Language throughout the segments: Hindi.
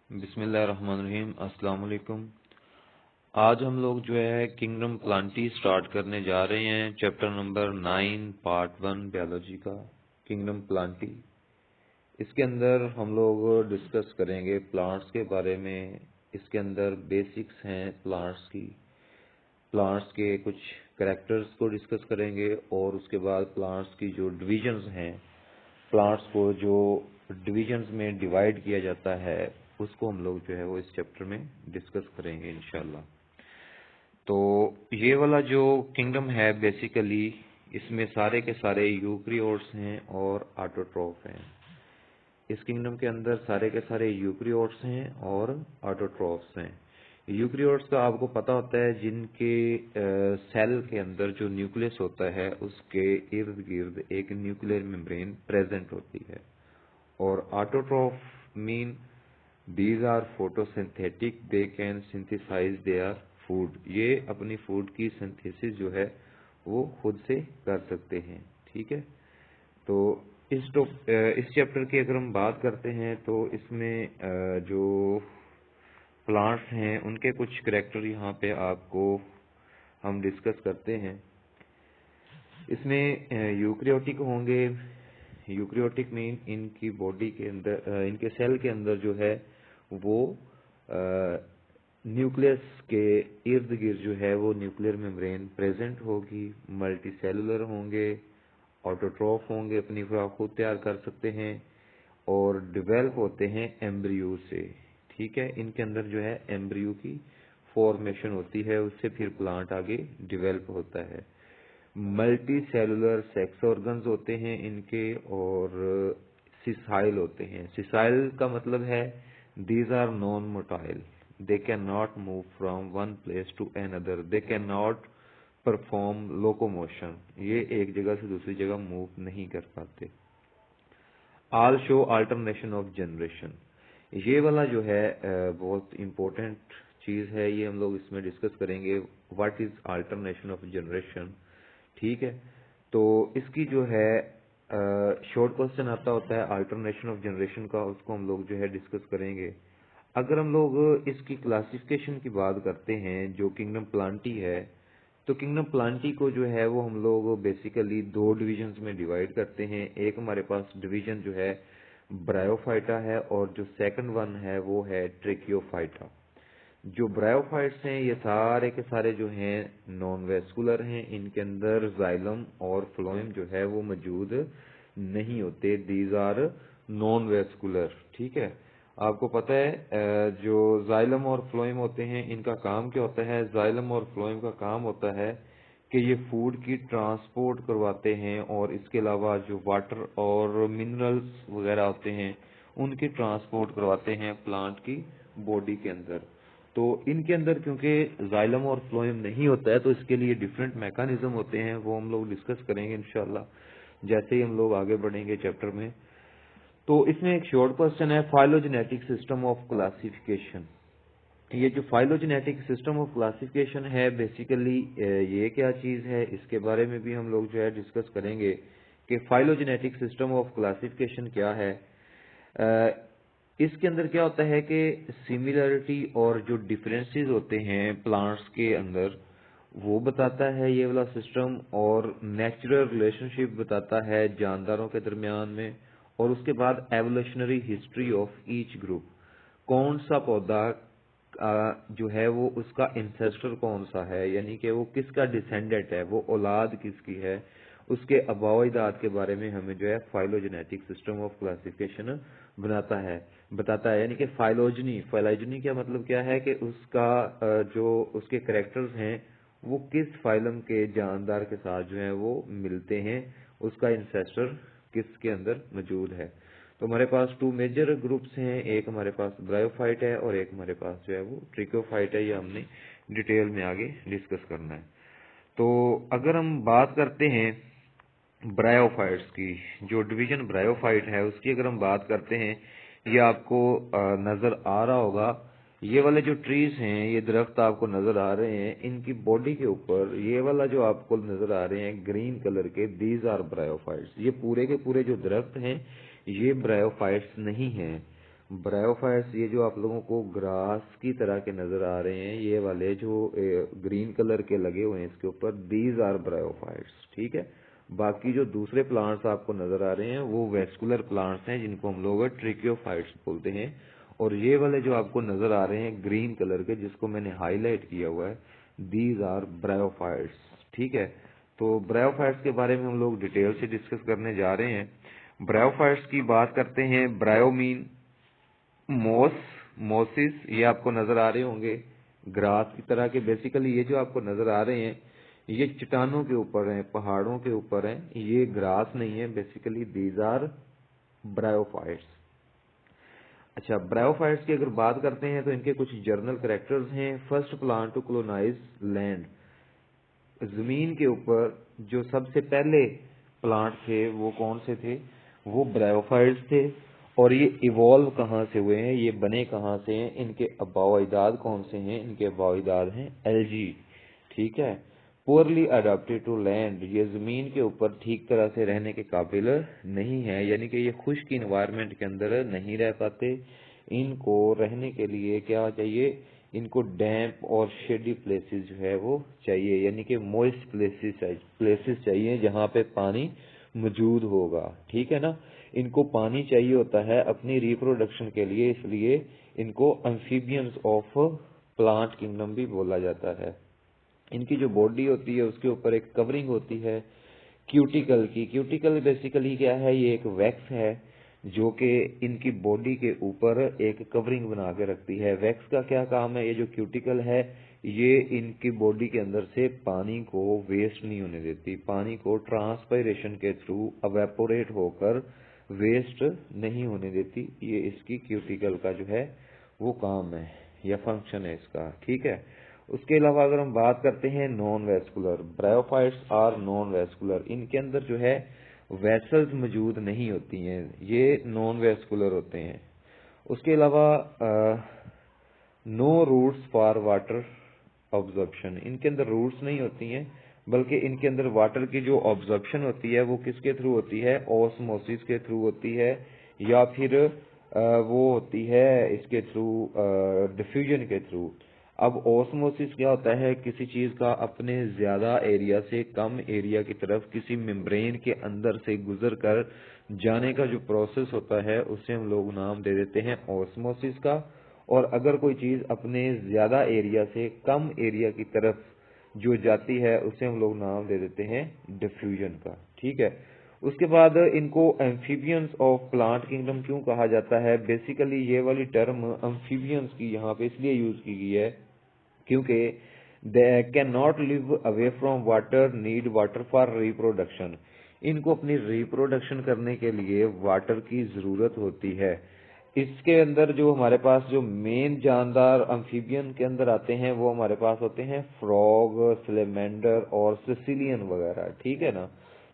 बिस्मिल्लाहिर्रहमानिर्रहीम। अस्सलाम वालेकुम। आज हम लोग जो है किंगडम प्लांटी स्टार्ट करने जा रहे हैं। चैप्टर नंबर 9 पार्ट 1 बायोलॉजी का किंगडम प्लांटी। इसके अंदर हम लोग डिस्कस करेंगे प्लांट्स के बारे में। इसके अंदर बेसिक्स हैं प्लांट्स की, प्लांट्स के कुछ कैरेक्टर्स को डिस्कस करेंगे और उसके बाद प्लांट्स की जो डिविजन्स हैं, प्लांट्स को जो डिविजन्स में डिवाइड किया जाता है उसको हम लोग जो है वो इस चैप्टर में डिस्कस करेंगे इंशाल्लाह। तो ये वाला जो किंगडम है बेसिकली इसमें सारे के सारे यूक्रियोट्स हैं और ऑटोट्रॉफ हैं। इस किंगडम के अंदर सारे के सारे यूक्रियोट्स हैं और ऑटोट्रॉफ्स हैं। यूक्रियोट्स का आपको पता होता है जिनके सेल के अंदर जो न्यूक्लियस होता है उसके इर्द गिर्द एक न्यूक्लियर मेम्ब्रेन प्रेजेंट होती है। और autotroph mean these are photosynthetic, they can synthesise their food. ये अपनी फूड की सिंथेसिस जो है वो खुद से कर सकते हैं। ठीक है, तो इस चैप्टर की अगर हम बात करते हैं तो इसमें जो प्लांट्स हैं उनके कुछ करैक्टर यहाँ पे आपको हम डिस्कस करते हैं। इसमें यूक्रियोटिक होंगे। यूक्रियोटिक मीन इनकी बॉडी के अंदर इनके सेल के अंदर जो है वो न्यूक्लियस के इर्द गिर्द जो है वो न्यूक्लियर मेम्ब्रेन प्रेजेंट होगी। मल्टीसेलुलर होंगे, ऑटोट्रॉफ होंगे, अपनी खुराक खुद तैयार कर सकते हैं और डिवेल्प होते हैं एम्ब्रियो से। ठीक है, इनके अंदर जो है एम्ब्रियो की फॉर्मेशन होती है, उससे फिर प्लांट आगे डिवेल्प होता है। मल्टी सेलुलर सेक्स ऑर्गन्स होते हैं इनके और सिसाइल होते हैं। सिसाइल का मतलब है these are non motile, they can not move from one place to another, they can not perform locomotion. ये एक जगह से दूसरी जगह मूव नहीं कर पाते। All show alternation of generation. ये वाला जो है बहुत इंपॉर्टेंट चीज है, ये हम लोग इसमें डिस्कस करेंगे। What is alternation of generation. ठीक है, तो इसकी जो है शॉर्ट क्वेश्चन आता होता है अल्टरनेशन ऑफ जनरेशन का, उसको हम लोग जो है डिस्कस करेंगे। अगर हम लोग इसकी क्लासिफिकेशन की बात करते हैं जो किंगडम प्लांटी है, तो किंगडम प्लांटी को जो है वो हम लोग बेसिकली दो डिविजन्स में डिवाइड करते हैं। एक हमारे पास डिवीजन जो है ब्रायोफाइटा है और जो सेकंड वन है वो है ट्रेकियोफाइटा। जो ब्रायोफाइट्स हैं ये सारे के सारे जो हैं नॉन वेस्कुलर हैं, इनके अंदर जाइलम और फ्लोएम जो है वो मौजूद नहीं होते। These are non vascular. ठीक है, आपको पता है जो जाइलम और फ्लोएम होते हैं इनका काम क्या होता है। जाइलम और फ्लोएम का काम होता है कि ये फूड की ट्रांसपोर्ट करवाते हैं और इसके अलावा जो वाटर और मिनरल्स वगैरह होते हैं उनकी ट्रांसपोर्ट करवाते हैं प्लांट की बॉडी के अंदर। तो इनके अंदर क्योंकि जाइलम और फ्लोएम नहीं होता है तो इसके लिए डिफरेंट मैकेनिज्म होते हैं, वो हम लोग डिस्कस करेंगे इंशाल्लाह जैसे ही हम लोग आगे बढ़ेंगे चैप्टर में। तो इसमें एक शॉर्ट क्वेश्चन है फाइलोजेनेटिक सिस्टम ऑफ क्लासिफिकेशन। ये जो फाइलोजेनेटिक सिस्टम ऑफ क्लासिफिकेशन है बेसिकली ये क्या चीज है, इसके बारे में भी हम लोग जो है डिस्कस करेंगे कि फाइलोजेनेटिक सिस्टम ऑफ क्लासिफिकेशन क्या है। इसके अंदर क्या होता है कि सिमिलरिटी और जो डिफरेंसेस होते हैं प्लांट्स के अंदर वो बताता है ये वाला सिस्टम, और नेचुरल रिलेशनशिप बताता है जानदारों के दरमियान में। और उसके बाद evolutionary history of each group, कौन सा पौधा जो है वो उसका इंसेस्टर कौन सा है, यानी कि वो किसका डिसेंडेंट है, वो औलाद किसकी है, उसके अबाव-ए-अजदाद के बारे में हमें जो है फाइलोजेनेटिक सिस्टम ऑफ क्लासिफिकेशन बताता है। यानी कि फाइलोजनी, फाइलोजनी का मतलब क्या है कि उसका जो उसके कैरेक्टर्स हैं वो किस फाइलम के जानदार के साथ जो है वो मिलते हैं, उसका इंसेस्टर किसके अंदर मौजूद है। तो हमारे पास टू मेजर ग्रुप्स हैं, एक हमारे पास ब्रायोफाइट है और एक हमारे पास जो है वो ट्रिकोफाइट है। ये हमने डिटेल में आगे डिस्कस करना है। तो अगर हम बात करते हैं ब्रायोफाइट्स की, जो डिवीजन ब्रायोफाइट है उसकी अगर हम बात करते हैं, ये आपको नजर आ रहा होगा। ये वाले जो ट्रीज हैं, ये दरख्त आपको नजर आ रहे हैं, इनकी बॉडी के ऊपर ये वाला जो आपको नजर आ रहे हैं ग्रीन कलर के, दीज आर ब्रायोफाइट्स। ये पूरे के पूरे जो दरख्त हैं ये ब्रायोफाइट्स नहीं हैं। ब्रायोफाइट्स ये जो आप लोगों को ग्रास की तरह के नजर आ रहे हैं, ये वाले जो ग्रीन कलर के लगे हुए हैं इसके ऊपर, दीज आर ब्रायोफाइट्स। ठीक है, बाकी जो दूसरे प्लांट्स आपको नजर आ रहे हैं वो वेस्कुलर प्लांट्स हैं जिनको हम लोग ट्रिक्योफाइट्स बोलते हैं। और ये वाले जो आपको नजर आ रहे हैं ग्रीन कलर के, जिसको मैंने हाईलाइट किया हुआ है, दीज आर ब्रायोफाइट्स। ठीक है, तो ब्रायोफाइट्स के बारे में हम लोग डिटेल से डिस्कस करने जा रहे हैं। ब्रायोफाइट्स की बात करते हैं। ब्रायोमीन मोसिस, ये आपको नजर आ रहे होंगे ग्रास की तरह के। बेसिकली ये जो आपको नजर आ रहे हैं ये चट्टानों के ऊपर हैं, पहाड़ों के ऊपर हैं, ये ग्रास नहीं है। Basically these are bryophytes. अच्छा, ब्रायोफाइट्स की अगर बात करते हैं तो इनके कुछ जर्नल कैरेक्टर्स हैं। First plant to colonise land, जमीन के ऊपर जो सबसे पहले प्लांट थे वो कौन से थे? वो ब्रायोफाइट्स थे। और ये इवॉल्व कहाँ से हुए हैं, ये बने कहाँ से हैं, इनके अबावजाद कौन से हैं? इनके अबावजाद हैं एल्गी। ठीक है, पुअरली अडेप्टेड टू लैंड, ये जमीन के ऊपर ठीक तरह से रहने के काबिल नहीं है, यानी कि ये खुश्क इन्वायरमेंट के अंदर नहीं रह पाते। इनको रहने के लिए क्या चाहिए? इनको डैम्प और शेडी प्लेसेस जो है वो चाहिए, यानी कि मॉइस्ट प्लेसेस चाहिए जहाँ पे पानी मौजूद होगा। ठीक है ना, इनको पानी चाहिए होता है अपनी रिप्रोडक्शन के लिए, इसलिए इनको एम्फीबियंस ऑफ प्लांट किंगडम भी बोला जाता है। इनकी जो बॉडी होती है उसके ऊपर एक कवरिंग होती है क्यूटिकल की। क्यूटिकल बेसिकली क्या है? ये एक वैक्स है जो कि इनकी बॉडी के ऊपर एक कवरिंग बना के रखती है। वैक्स का क्या काम है? ये जो क्यूटिकल है ये इनकी बॉडी के अंदर से पानी को वेस्ट नहीं होने देती, पानी को ट्रांसपायरेशन के थ्रू अवेपोरेट होकर वेस्ट नहीं होने देती। ये इसकी क्यूटिकल का जो है वो काम है या फंक्शन है इसका। ठीक है, उसके अलावा अगर हम बात करते हैं non vascular, bryophytes are non vascular, इनके अंदर जो है वेसल्स मौजूद नहीं होती हैं, ये नॉन वेस्कुलर होते हैं। उसके अलावा no roots for water absorption, इनके अंदर रूट्स नहीं होती हैं, बल्कि इनके अंदर वाटर की जो ऑब्जॉर्प्शन होती है वो किसके थ्रू होती है? ऑस्मोसिस के थ्रू होती है, या फिर वो होती है इसके थ्रू, डिफ्यूजन के थ्रू। अब ऑस्मोसिस क्या होता है? किसी चीज का अपने ज्यादा एरिया से कम एरिया की तरफ किसी मेम्ब्रेन के अंदर से गुजर कर जाने का जो प्रोसेस होता है उसे हम लोग नाम दे देते हैं ऑस्मोसिस का। और अगर कोई चीज अपने ज्यादा एरिया से कम एरिया की तरफ जो जाती है उसे हम लोग नाम दे देते हैं डिफ्यूजन का। ठीक है, उसके बाद इनको एम्फीबियंस ऑफ प्लांट किंगडम क्यों कहा जाता है? बेसिकली ये वाली टर्म एम्फीबियंस की यहाँ पे इसलिए यूज की गई है क्योंकि दे can not live away from water, need water for reproduction. इनको अपनी रिप्रोडक्शन करने के लिए वाटर की जरूरत होती है। इसके अंदर जो हमारे पास जो मेन जानदार अम्फीबियन के अंदर आते हैं वो हमारे पास होते हैं फ्रॉग, स्लेमेंडर और सिसिलियन वगैरह। ठीक है ना,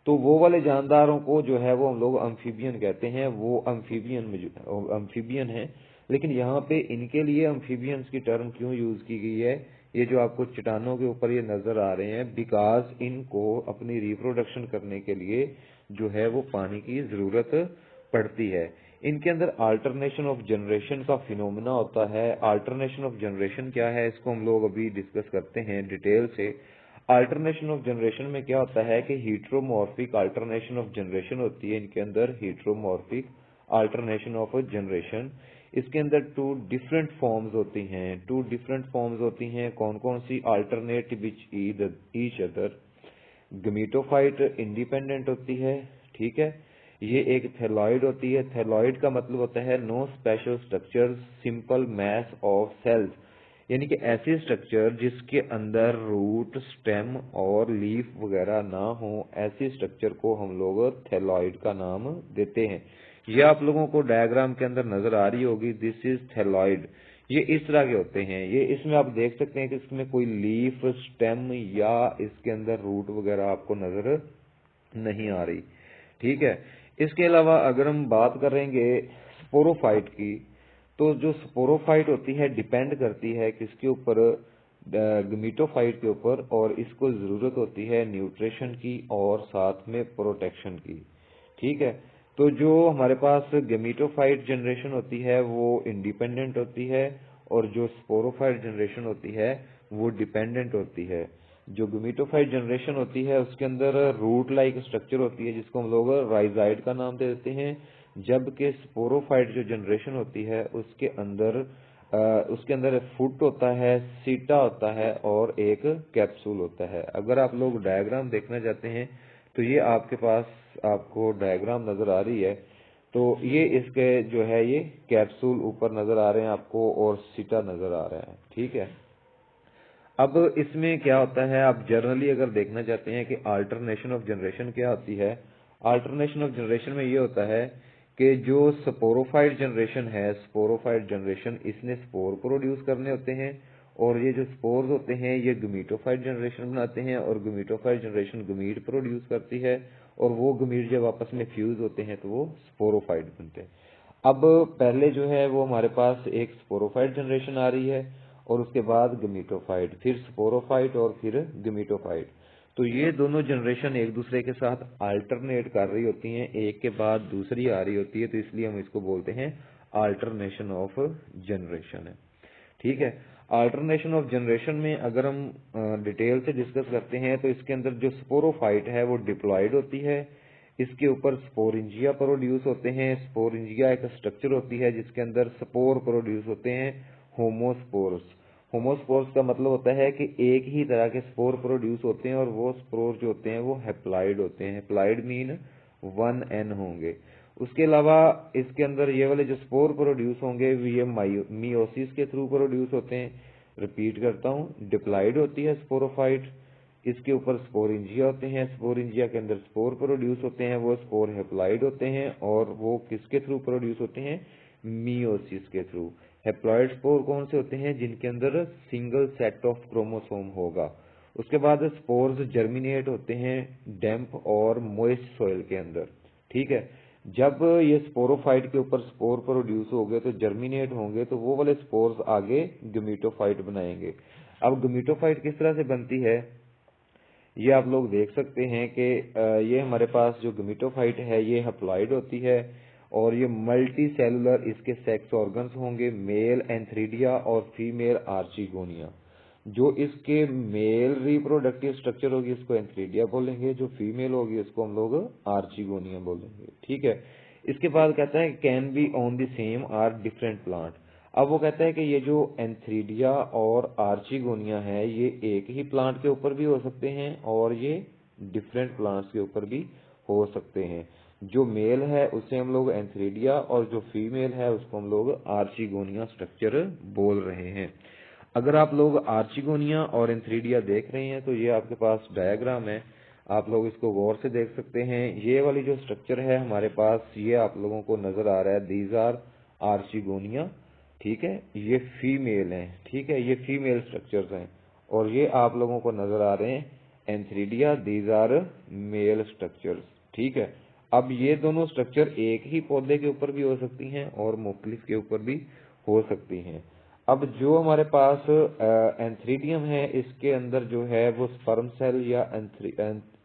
तो वो वाले जानदारों को जो है वो हम लोग अम्फीबियन कहते हैं, वो अम्फीबियन है। लेकिन यहाँ पे इनके लिए अम्फीबियंस की टर्म क्यों यूज की गई है? ये जो आपको चट्टानों के ऊपर ये नजर आ रहे हैं, बिकॉज इनको अपनी रिप्रोडक्शन करने के लिए जो है वो पानी की जरूरत पड़ती है। इनके अंदर अल्टरनेशन ऑफ जनरेशन का फिनोमिना होता है। अल्टरनेशन ऑफ जनरेशन क्या है इसको हम लोग अभी डिस्कस करते हैं डिटेल से। अल्टरनेशन ऑफ जनरेशन में क्या होता है कि हीट्रोमॉर्फिक अल्टरनेशन ऑफ जनरेशन होती है इनके अंदर, हीट्रोमॉर्फिक अल्टरनेशन ऑफ जनरेशन। इसके अंदर टू डिफरेंट फॉर्म्स होती हैं, टू डिफरेंट फॉर्म्स होती हैं। कौन कौन सी? Alternate which each other. Gametophyte independent होती है। ठीक है, ये एक थैलॉइड होती है। थैलॉइड का मतलब होता है no special structure, simple mass of cells, यानी कि ऐसे स्ट्रक्चर जिसके अंदर रूट, स्टेम और लीफ वगैरह ना हो, ऐसे स्ट्रक्चर को हम लोग थैलॉइड का नाम देते हैं। ये आप लोगों को डायग्राम के अंदर नजर आ रही होगी, दिस इज थैलॉइड। ये इस तरह के होते हैं। ये इसमें आप देख सकते हैं कि इसमें कोई लीफ, स्टेम या इसके अंदर रूट वगैरह आपको नजर नहीं आ रही। ठीक है, इसके अलावा अगर हम बात करेंगे स्पोरोफाइट की, तो जो स्पोरोफाइट होती है डिपेंड करती है किसके ऊपर? गमीटोफाइट के ऊपर। और इसको जरूरत होती है न्यूट्रिशन की और साथ में प्रोटेक्शन की। ठीक है, तो जो हमारे पास गेमिटोफाइट जनरेशन होती है वो इंडिपेंडेंट होती है, और जो स्पोरोफाइट जनरेशन होती है वो डिपेंडेंट होती है। जो गेमिटोफाइट जनरेशन होती है उसके अंदर रूट लाइक स्ट्रक्चर होती है जिसको हम लोग राइजाइड का नाम दे देते हैं, जबकि स्पोरोफाइट जो जनरेशन होती है उसके अंदर फुट होता है, सीटा होता है और एक कैप्सूल होता है। अगर आप लोग डायग्राम देखना चाहते हैं तो ये आपके पास आपको डायग्राम नजर आ रही है, तो ये इसके जो है ये कैप्सूल ऊपर नजर आ रहे हैं आपको और सीटा नजर आ रहा है, ठीक है। अब इसमें क्या होता है, आप जनरली अगर देखना चाहते हैं कि अल्टरनेशन ऑफ जनरेशन क्या होती है, अल्टरनेशन ऑफ जनरेशन में ये होता है कि जो स्पोरोफाइट जनरेशन है, स्पोरोफाइट जनरेशन इसने स्पोर प्रोड्यूस करने होते हैं, और ये जो स्पोर्स होते हैं ये गमीटोफाइट जनरेशन बनाते हैं, और गमीटोफाइट जनरेशन गमीट प्रोड्यूस करती है, और वो गमीट जब आपस में फ्यूज होते हैं तो वो स्पोरोफाइट बनते हैं। अब पहले जो है वो हमारे पास एक स्पोरोफाइट जनरेशन आ रही है, और उसके बाद गमीटोफाइट, फिर स्पोरोफाइट और फिर गमीटोफाइट। तो ये दोनों जनरेशन एक दूसरे के साथ अल्टरनेट कर रही होती हैं, एक के बाद दूसरी आ रही होती है, तो इसलिए हम इसको बोलते हैं अल्टरनेशन ऑफ जनरेशन है, ठीक है। अल्टरनेशन ऑफ जनरेशन में अगर हम डिटेल से डिस्कस करते हैं तो इसके अंदर जो स्पोरोफाइट है वो डिप्लॉयड होती है, इसके ऊपर स्पोरिंजिया प्रोड्यूस होते हैं। स्पोरिंजिया एक स्ट्रक्चर होती है जिसके अंदर स्पोर प्रोड्यूस होते हैं, होमोस्पोर्स। होमोस्पोर्स का मतलब होता है कि एक ही तरह के स्पोर प्रोड्यूस होते हैं, और वो स्पोर जो होते हैं वो हेप्लाइड होते हैं। हेप्लाइड मीन 1N होंगे। उसके अलावा इसके अंदर ये वाले जो स्पोर प्रोड्यूस होंगे ये मियोसिस के थ्रू प्रोड्यूस होते हैं। रिपीट करता हूँ, डिप्लॉयड होती है स्पोरोफाइट, इसके ऊपर स्पोरिंजिया होते हैं, स्पोरिंजिया के अंदर स्पोर प्रोड्यूस होते हैं, वो स्पोर हेप्लाइड होते हैं, और वो किसके थ्रू प्रोड्यूस होते हैं, मियोसिस के थ्रू। हेप्लॉइड स्पोर कौन से होते हैं, जिनके अंदर सिंगल सेट ऑफ क्रोमोसोम होगा। उसके बाद स्पोर्स जर्मिनेट होते हैं डैम्प और मोइस्ट सॉइल के अंदर, ठीक है। जब ये स्पोरोफाइट के ऊपर स्पोर प्रोड्यूस होंगे तो जर्मिनेट होंगे, तो वो वाले स्पोर्स आगे गमीटोफाइट बनाएंगे। अब गमीटोफाइट किस तरह से बनती है ये आप लोग देख सकते हैं कि ये हमारे पास जो गमीटोफाइट है ये हेप्लॉइड होती है, और ये मल्टी सेलुलर इसके सेक्स ऑर्गन्स होंगे, मेल एंथ्रीडिया और फीमेल आर्चिगोनिया। जो इसके मेल रिप्रोडक्टिव स्ट्रक्चर होगी इसको एंथ्रीडिया बोलेंगे, जो फीमेल होगी उसको हम लोग आर्चिगोनिया बोलेंगे, ठीक है। इसके बाद कहता है can be on the same or different plant. अब वो कहता है कि ये जो एंथ्रीडिया और आर्चिगोनिया है ये एक ही प्लांट के ऊपर भी हो सकते हैं, और ये डिफरेंट प्लांट्स के ऊपर भी हो सकते हैं। जो मेल है उसे हम लोग एंथ्रीडिया, और जो फीमेल है उसको हम लोग आर्चिगोनिया स्ट्रक्चर बोल रहे हैं। अगर आप लोग आर्चिगोनिया और एंथ्रीडिया देख रहे हैं तो ये आपके पास डायग्राम है, आप लोग इसको गौर से देख सकते हैं। ये वाली जो स्ट्रक्चर है हमारे पास ये आप लोगों को नजर आ रहा है, दीज आर आर्चिगोनिया, ठीक है। ये फीमेल हैं, ठीक है, ये फीमेल स्ट्रक्चर्स हैं, और ये आप लोगों को नजर आ रहे हैं antheridia, these are male structures, ठीक है। अब ये दोनों स्ट्रक्चर एक ही पौधे के ऊपर भी हो सकती हैं और मुख्तलिफ के ऊपर भी हो सकती हैं। अब जो हमारे पास एंथ्रीडियम है इसके अंदर जो है वो स्पर्म सेल या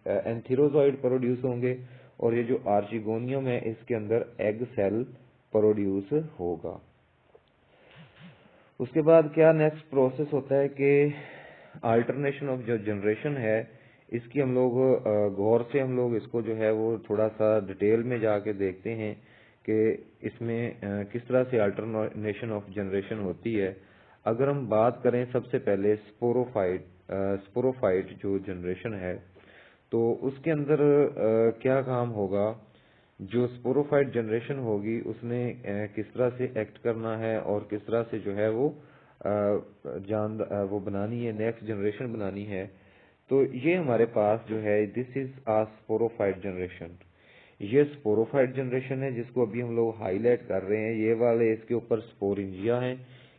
एंथीरोजॉइड प्रोड्यूस होंगे, और ये जो आर्चिगोनियम है इसके अंदर एग सेल प्रोड्यूस होगा। उसके बाद क्या नेक्स्ट प्रोसेस होता है कि अल्टरनेशन ऑफ जो जनरेशन है इसकी हम लोग गौर से हम लोग इसको जो है वो थोड़ा सा डिटेल में जाके देखते हैं कि इसमें किस तरह से अल्टरनेशन ऑफ जनरेशन होती है। अगर हम बात करें सबसे पहले स्पोरोफाइट जो जनरेशन है तो उसके अंदर क्या काम होगा, जो स्पोरोफाइट जनरेशन होगी उसने किस तरह से एक्ट करना है और किस तरह से जो है वो वो बनानी है, नेक्स्ट जनरेशन बनानी है। तो ये हमारे पास जो है this is a sporophyte generation, ये स्पोरोफाइट जनरेशन है जिसको अभी हम लोग हाईलाइट कर रहे हैं। ये वाले इसके ऊपर स्पोरिंजिया है,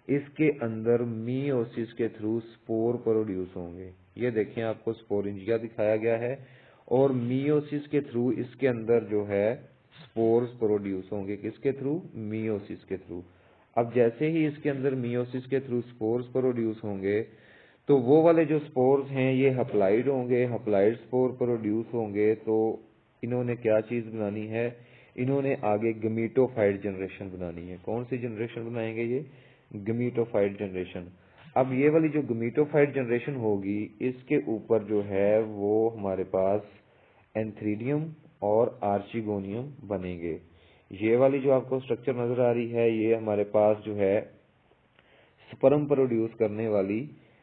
इसके अंदर मियोसिस के थ्रू स्पोर प्रोड्यूस होंगे। ये देखें आपको स्पोरिंजिया दिखाया गया है, और मियोसिस के थ्रू इसके अंदर जो है स्पोर्स प्रोड्यूस होंगे, किसके थ्रू, मियोसिस के थ्रू। अब जैसे ही इसके अंदर मियोसिस के थ्रू स्पोर्स प्रोड्यूस होंगे तो वो वाले जो स्पोर्स हैं ये हप्लाइड होंगे, हप्लाइड स्पोर प्रोड्यूस होंगे, तो इन्होंने क्या चीज बनानी है, इन्होंने आगे गमीटोफाइट जनरेशन बनानी है। कौन सी जनरेशन बनाएंगे ये? Gametophyte generation. अब ये वाली जो गमीटोफाइट जनरेशन होगी, इसके ऊपर जो है वो हमारे पास एंथ्रीडियम और आर्चिगोनियम बनेंगे। ये वाली जो आपको स्ट्रक्चर नजर आ रही है, ये हमारे पास जो है स्पर्म प्रोड्यूस करने वाली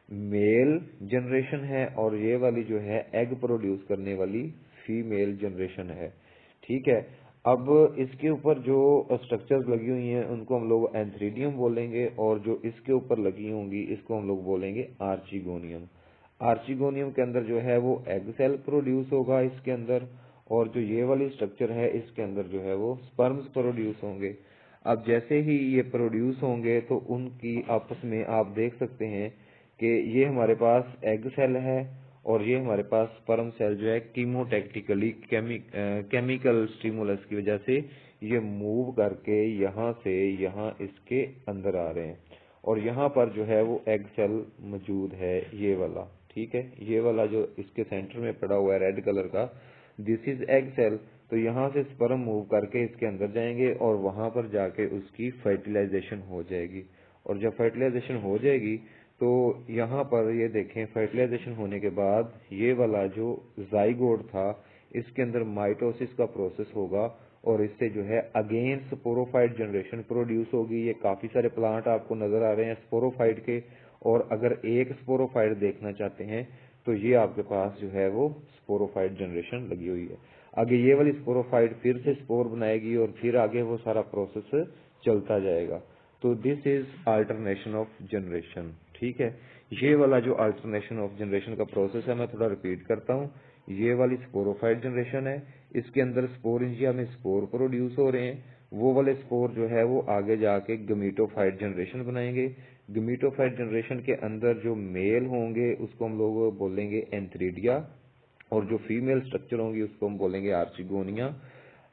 मेल जनरेशन है, और ये वाली जो है एग प्रोड्यूस करने वाली फीमेल जनरेशन है। ठीक है। अब इसके ऊपर जो स्ट्रक्चर्स लगी हुई हैं उनको हम लोग एंथ्रीडियम बोलेंगे, और जो इसके ऊपर लगी होंगी इसको हम लोग बोलेंगे आर्चिगोनियम। आर्चिगोनियम के अंदर जो है वो एग सेल प्रोड्यूस होगा इसके अंदर, और जो ये वाली स्ट्रक्चर है इसके अंदर जो है वो स्पर्म्स प्रोड्यूस होंगे। अब जैसे ही ये प्रोड्यूस होंगे तो उनकी आपस में आप देख सकते हैं कि ये हमारे पास एग सेल है, और ये हमारे पास स्पर्म सेल जो है कीमोटैक्टिकली केमिकल स्टिमुलस की वजह से ये मूव करके यहाँ से यहाँ इसके अंदर आ रहे हैं, और यहाँ पर जो है वो एग सेल मौजूद है, ये वाला। ठीक है, ये वाला जो इसके सेंटर में पड़ा हुआ है रेड कलर का, दिस इज एग सेल। तो यहाँ से स्पर्म मूव करके इसके अंदर जाएंगे और वहां पर जाके उसकी फर्टिलाइजेशन हो जाएगी, और जब फर्टिलाइजेशन हो जाएगी तो यहाँ पर ये देखें, फर्टिलाइजेशन होने के बाद ये वाला जो जाइगोट था इसके अंदर माइटोसिस का प्रोसेस होगा, और इससे जो है अगेन स्पोरोफाइट जनरेशन प्रोड्यूस होगी। ये काफी सारे प्लांट आपको नजर आ रहे हैं स्पोरोफाइट के, और अगर एक स्पोरोफाइट देखना चाहते हैं तो ये आपके पास जो है वो स्पोरोफाइट जनरेशन लगी हुई है। आगे ये वाली स्पोरोफाइट फिर से स्पोर बनाएगी, और फिर आगे वो सारा प्रोसेस चलता जाएगा। तो this is alternation of generation. ठीक है, ये वाला जो अल्टरनेशन ऑफ जनरेशन का प्रोसेस है मैं थोड़ा रिपीट करता हूँ। ये वाली स्पोरोफाइट जनरेशन है, इसके अंदर स्पोरेंजिया में स्पोर प्रोड्यूस हो रहे हैं, वो वाले स्पोर जो है वो आगे जाके गमीटोफाइट जनरेशन बनाएंगे। गमीटोफाइट जनरेशन के अंदर जो मेल होंगे उसको हम लोग बोलेंगे एंथ्रीडिया, और जो फीमेल स्ट्रक्चर होंगी उसको हम बोलेंगे आर्चिगोनिया।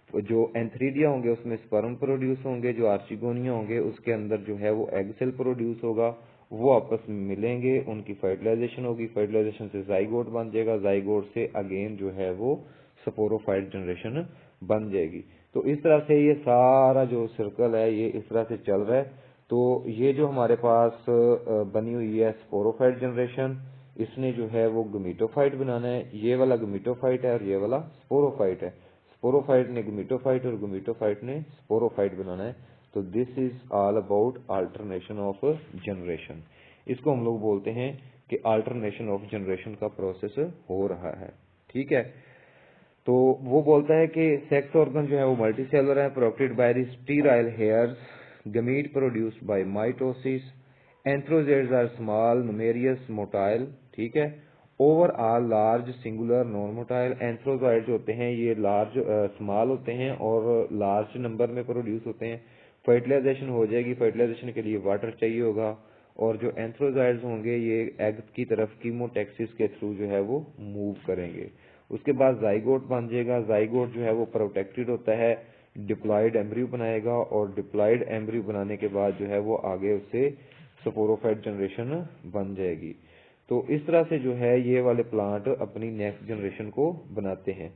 जो एंथ्रीडिया होंगे उसमें स्पर्म प्रोड्यूस होंगे, जो आर्चिगोनिया होंगे उसके अंदर जो है वो एग सेल प्रोड्यूस होगा, वो आपस में मिलेंगे, उनकी फर्टिलाइजेशन होगी, फर्टिलाइजेशन से जाइगोट बन जाएगा, जाइगोट से अगेन जो है वो स्पोरोफाइट जनरेशन बन जाएगी। तो इस तरह से ये सारा जो सर्कल है ये इस तरह से चल रहा है। तो ये जो हमारे पास बनी हुई है स्पोरोफाइट जनरेशन, इसने जो है वो गमीटोफाइट बनाना है। ये वाला गमीटोफाइट है और ये वाला स्पोरोफाइट है। स्पोरोफाइट ने गमीटोफाइट और गमीटोफाइट ने स्पोरोफाइट बनाना है। तो this is all about alternation of generation. इसको हम लोग बोलते हैं कि अल्टरनेशन ऑफ जनरेशन का प्रोसेस हो रहा है। ठीक है, तो वो बोलता है कि सेक्स ऑर्गन जो है वो मल्टीसेलुलर है, protected by the sterile hairs, gamete produced by mitosis, antherozoids are small numerous motile. ठीक है, overall large singular non motile. Antherozoids होते हैं ये लार्ज स्मॉल होते हैं और लार्ज नंबर में प्रोड्यूस होते हैं। फर्टिलाइजेशन हो जाएगी, फर्टिलाइजेशन के लिए वाटर चाहिए होगा, और जो एंथ्रोजोइड्स होंगे ये एग की तरफ कीमोटैक्सिस के थ्रू जो है वो मूव करेंगे। उसके बाद जाइगोट बन जाएगा, जाइगोट जो है वो प्रोटेक्टेड होता है, डिप्लॉयड एम्ब्रियो बनाएगा, और डिप्लॉयड एम्ब्रियो बनाने के बाद जो है वो आगे उससे स्पोरोफाइट जनरेशन बन जाएगी। तो इस तरह से जो है ये वाले प्लांट अपनी नेक्स्ट जनरेशन को बनाते हैं।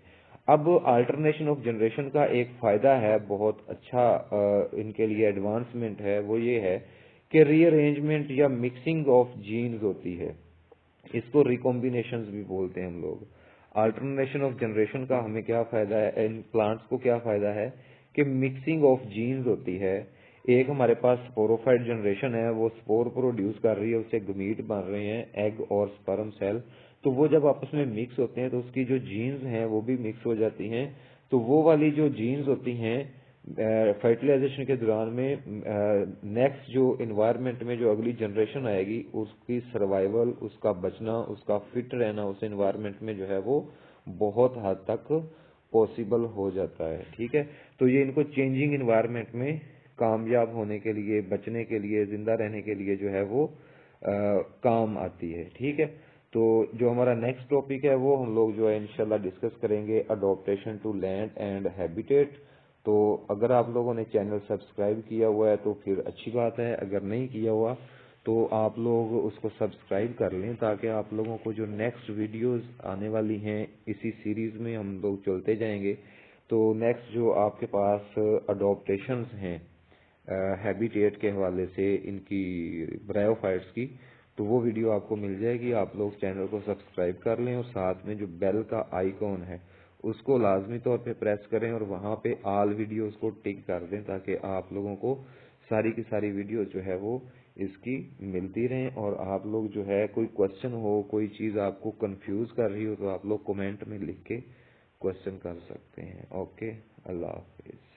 अब अल्टरनेशन ऑफ जनरेशन का एक फायदा है, बहुत अच्छा इनके लिए एडवांसमेंट है, वो ये है कि रीअरेंजमेंट या मिक्सिंग ऑफ जीन्स होती है। इसको रिकॉम्बिनेशंस भी बोलते हैं हम लोग। अल्टरनेशन ऑफ जनरेशन का हमें क्या फायदा है, इन प्लांट्स को क्या फायदा है कि मिक्सिंग ऑफ जीन्स होती है। एक हमारे पास स्पोरोफाइट जनरेशन है, वो स्पोर प्रोड्यूस कर रही है, उससे गमीट बन रहे हैं एग और स्पर्म सेल। तो वो जब आपस में मिक्स होते हैं तो उसकी जो जीन्स हैं वो भी मिक्स हो जाती हैं। तो वो वाली जो जीन्स होती हैं फर्टिलाइजेशन के दौरान में नेक्स्ट जो इन्वायरमेंट में जो अगली जनरेशन आएगी उसकी सर्वाइवल, उसका बचना, उसका फिट रहना उस इन्वायरमेंट में जो है वो बहुत हद तक पॉसिबल हो जाता है। ठीक है, तो ये इनको चेंजिंग इन्वायरमेंट में कामयाब होने के लिए, बचने के लिए, जिंदा रहने के लिए जो है वो काम आती है। ठीक है, तो जो हमारा नेक्स्ट टॉपिक है वो हम लोग जो है इंशाल्लाह डिस्कस करेंगे, adaptation to land and habitat. तो अगर आप लोगों ने चैनल सब्सक्राइब किया हुआ है तो फिर अच्छी बात है, अगर नहीं किया हुआ तो आप लोग उसको सब्सक्राइब कर लें, ताकि आप लोगों को जो नेक्स्ट वीडियोस आने वाली हैं इसी सीरीज में हम लोग चलते जाएंगे। तो नेक्स्ट जो आपके पास अडॉप्टेशंस हैं हैबिटेट के हवाले से इनकी ब्रायोफाइट्स की, तो वो वीडियो आपको मिल जाएगी। आप लोग चैनल को सब्सक्राइब कर लें और साथ में जो बेल का आइकॉन है उसको लाजमी तौर पे प्रेस करें और वहाँ पे ऑल वीडियोस को टिक कर दें, ताकि आप लोगों को सारी की सारी वीडियो जो है वो इसकी मिलती रहें। और आप लोग जो है कोई क्वेश्चन हो, कोई चीज़ आपको कंफ्यूज कर रही हो, तो आप लोग कमेंट में लिख के क्वेश्चन कर सकते हैं। ओके, अल्लाह हाफिज।